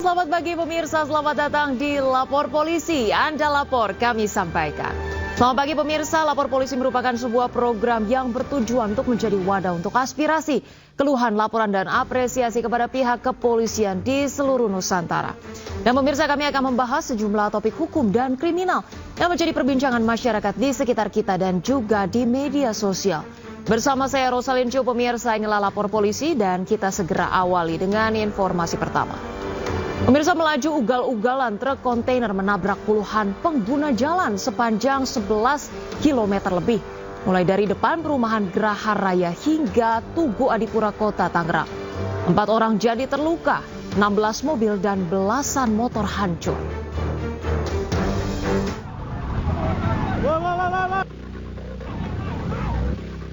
selamat pagi pemirsa, selamat datang di Lapor Polisi. Anda lapor, kami sampaikan. Selamat pagi pemirsa, Lapor Polisi merupakan sebuah program yang bertujuan untuk menjadi wadah untuk aspirasi, keluhan, laporan, dan apresiasi kepada pihak kepolisian di seluruh Nusantara. Dan pemirsa, kami akan membahas sejumlah topik hukum dan kriminal yang menjadi perbincangan masyarakat di sekitar kita dan juga di media sosial. Bersama saya Rosalin Chu, pemirsa, inilah Lapor Polisi dan kita segera awali dengan informasi pertama. Pemirsa, melaju ugal-ugalan truk kontainer menabrak puluhan pengguna jalan sepanjang 11 km lebih. Mulai dari depan perumahan Geraha Raya hingga Tugu Adipura Kota Tangerang. 4 orang jadi terluka, 16 mobil dan belasan motor hancur.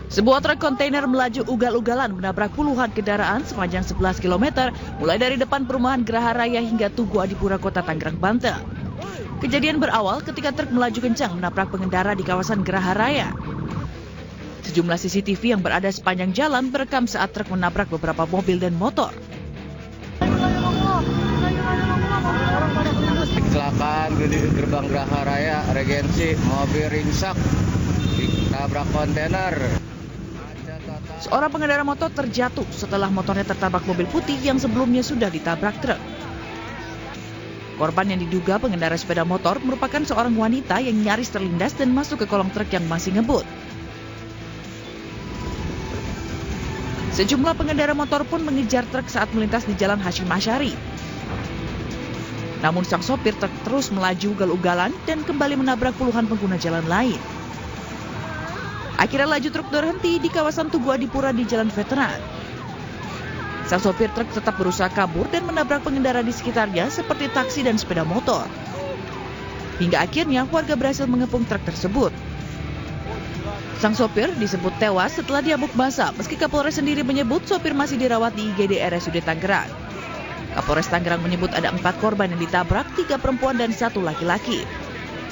Sebuah truk kontainer melaju ugal-ugalan menabrak puluhan kendaraan sepanjang 11 km, mulai dari depan perumahan Geraha Raya hingga Tugu Adipura Kota Tangerang, Banten. Kejadian berawal ketika truk melaju kencang menabrak pengendara di kawasan Geraha Raya. Sejumlah CCTV yang berada sepanjang jalan merekam saat truk menabrak beberapa mobil dan motor. Kecelakaan di gerbang Geraha Raya, Regensi, mobil ringsek ditabrak kontainer. Seorang pengendara motor terjatuh setelah motornya tertabrak mobil putih yang sebelumnya sudah ditabrak truk. Korban yang diduga pengendara sepeda motor merupakan seorang wanita yang nyaris terlindas dan masuk ke kolong truk yang masih ngebut. Sejumlah pengendara motor pun mengejar truk saat melintas di Jalan Hashim Asyari. Namun sang sopir truk terus melaju ugal-ugalan dan kembali menabrak puluhan pengguna jalan lain. Akhirnya laju truk berhenti di kawasan Tugu Adipura di Jalan Veteran. Sang sopir truk tetap berusaha kabur dan menabrak pengendara di sekitarnya seperti taksi dan sepeda motor. Hingga akhirnya warga berhasil mengepung truk tersebut. Sang sopir disebut tewas setelah diamuk basah, meski Kapolres sendiri menyebut sopir masih dirawat di IGD RSUD Tangerang. Kapolres Tangerang menyebut ada 4 korban yang ditabrak, 3 perempuan dan 1 laki-laki.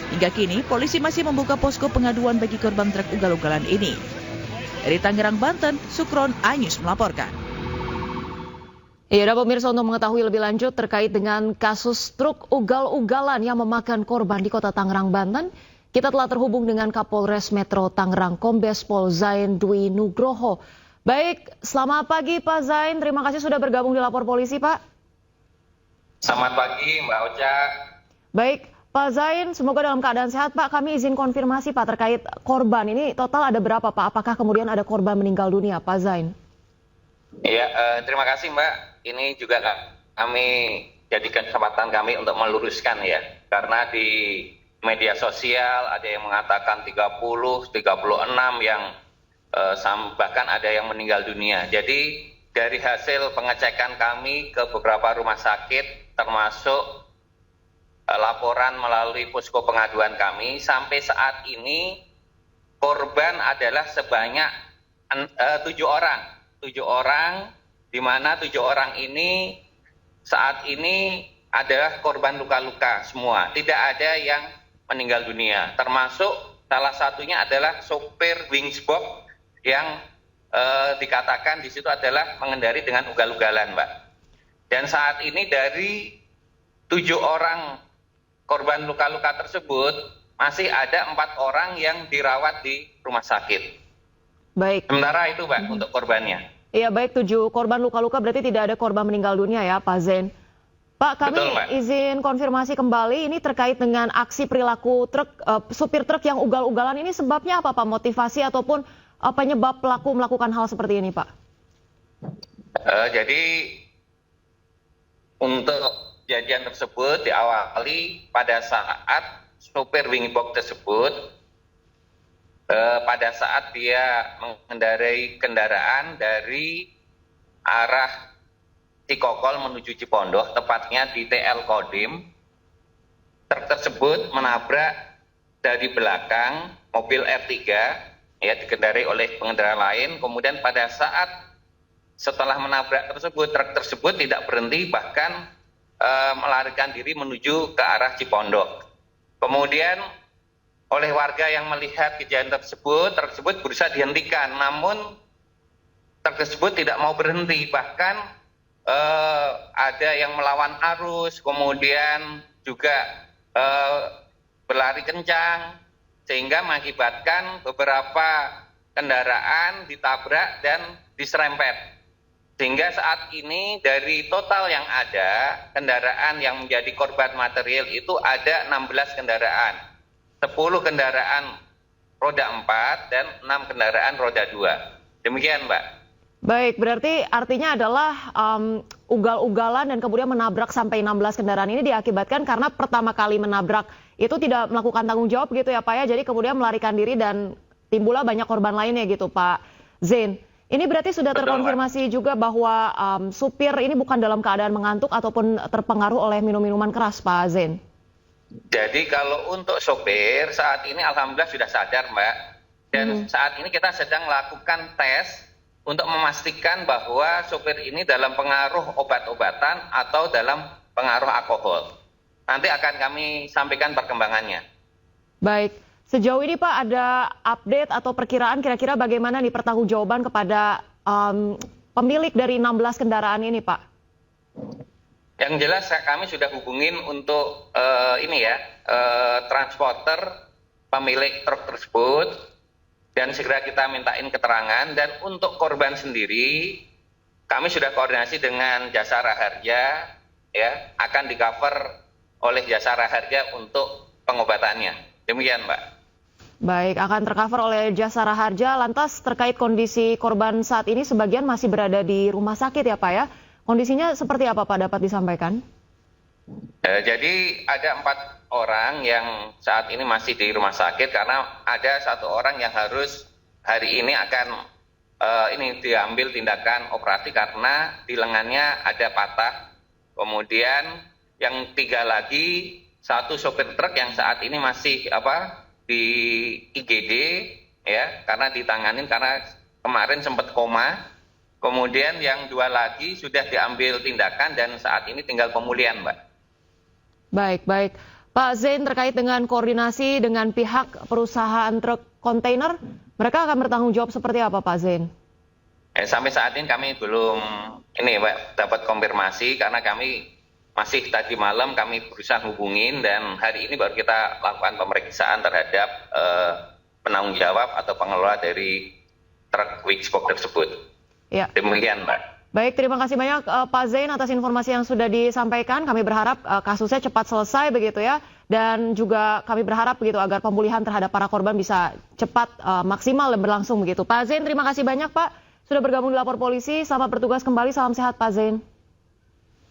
Hingga kini, polisi masih membuka posko pengaduan bagi korban truk ugal-ugalan ini. Dari Tangerang, Banten, Sukron Anyus melaporkan. Ya, pemirsa, untuk mengetahui lebih lanjut terkait dengan kasus truk ugal-ugalan yang memakan korban di Kota Tangerang, Banten, kita telah terhubung dengan Kapolres Metro Tangerang, Kombes Pol Zain Dwi Nugroho. Baik, selamat pagi Pak Zain, terima kasih sudah bergabung di Lapor Polisi, Pak. Selamat pagi Mbak Ocha. Baik, Pak Zain, semoga dalam keadaan sehat, Pak. Kami izin konfirmasi, Pak, terkait korban. Ini total ada berapa, Pak? Apakah kemudian ada korban meninggal dunia, Pak Zain? Iya, terima kasih Mbak. Ini juga kami jadikan kesempatan kami untuk meluruskan ya. Karena di media sosial ada yang mengatakan 30, 36 yang bahkan ada yang meninggal dunia. Jadi dari hasil pengecekan kami ke beberapa rumah sakit termasuk laporan melalui posko pengaduan kami, sampai saat ini korban adalah sebanyak 7 orang. 7 orang, di mana 7 orang ini saat ini adalah korban luka-luka semua. Tidak ada yang meninggal dunia, termasuk salah satunya adalah sopir Wingsbox yang dikatakan di situ adalah mengendari dengan ugal-ugalan, Mbak. Dan saat ini dari 7 orang korban luka-luka tersebut masih ada 4 orang yang dirawat di rumah sakit. Baik. Sementara itu, Mbak, untuk korbannya. Iya, baik, 7 korban luka-luka berarti tidak ada korban meninggal dunia ya, Pak Zain. Pak, kami izin konfirmasi kembali ini terkait dengan aksi perilaku supir truk yang ugal-ugalan ini, sebabnya apa, Pak? Motivasi ataupun penyebab pelaku melakukan hal seperti ini, Pak? Jadi untuk kejadian tersebut diawali pada saat sopir Wingsbox tersebut pada saat dia mengendarai kendaraan dari arah Cikokol menuju Cipondoh, tepatnya di TL Kodim. Truk tersebut menabrak dari belakang mobil R3 ya, dikendarai oleh pengendara lain. Kemudian pada saat setelah menabrak tersebut, truk tersebut tidak berhenti, bahkan melarikan diri menuju ke arah Cipondoh. Kemudian oleh warga yang melihat kejadian tersebut berusaha dihentikan, namun truk tersebut tidak mau berhenti, bahkan ada yang melawan arus, kemudian juga berlari kencang, sehingga mengakibatkan beberapa kendaraan ditabrak dan diserempet. Sehingga saat ini dari total yang ada, kendaraan yang menjadi korban material itu ada 16 kendaraan. 10 kendaraan roda 4 dan 6 kendaraan roda 2. Demikian, Mbak. Baik, berarti artinya adalah ugal-ugalan dan kemudian menabrak sampai 16 kendaraan ini diakibatkan karena pertama kali menabrak itu tidak melakukan tanggung jawab gitu ya Pak ya, jadi kemudian melarikan diri dan timbullah banyak korban lainnya gitu Pak Zain. Ini berarti sudah terkonfirmasi juga bahwa supir ini bukan dalam keadaan mengantuk ataupun terpengaruh oleh minum-minuman keras, Pak Zain. Jadi kalau untuk sopir saat ini alhamdulillah sudah sadar, Mbak. Dan saat ini kita sedang melakukan tes untuk memastikan bahwa sopir ini dalam pengaruh obat-obatan atau dalam pengaruh alkohol. Nanti akan kami sampaikan perkembangannya. Baik. Sejauh ini Pak ada update atau perkiraan kira-kira bagaimana nih pertanggungjawaban kepada pemilik dari 16 kendaraan ini Pak? Yang jelas kami sudah hubungin untuk transporter pemilik truk tersebut dan segera kita mintain keterangan. Dan untuk korban sendiri kami sudah koordinasi dengan Jasa Raharja, ya, akan di cover oleh Jasa Raharja untuk pengobatannya. Demikian, Mbak. Baik, akan tercover oleh Jasa Raharja. Lantas terkait kondisi korban saat ini sebagian masih berada di rumah sakit ya Pak ya. Kondisinya seperti apa Pak dapat disampaikan? Jadi ada 4 orang yang saat ini masih di rumah sakit karena ada 1 orang yang harus hari ini akan diambil tindakan operasi karena di lengannya ada patah. Kemudian yang 3 lagi, 1 sopir truk yang saat ini masih di IGD ya, karena ditanganin karena kemarin sempat koma. Kemudian yang 2 lagi sudah diambil tindakan dan saat ini tinggal pemulihan, Mbak. Baik. Pak Zain, terkait dengan koordinasi dengan pihak perusahaan truk kontainer, mereka akan bertanggung jawab seperti apa Pak Zain? Sampai saat ini kami belum Mbak, dapat konfirmasi karena kami masih tadi malam kami berusaha hubungin dan hari ini baru kita lakukan pemeriksaan terhadap penanggung jawab atau pengelola dari truk Wixbox tersebut. Ya. Demikian, Mbak. Baik, terima kasih banyak Pak Zain atas informasi yang sudah disampaikan. Kami berharap kasusnya cepat selesai begitu ya. Dan juga kami berharap begitu agar pemulihan terhadap para korban bisa cepat maksimal dan berlangsung begitu. Pak Zain, terima kasih banyak Pak sudah bergabung di Lapor Polisi. Selamat bertugas kembali, salam sehat Pak Zain.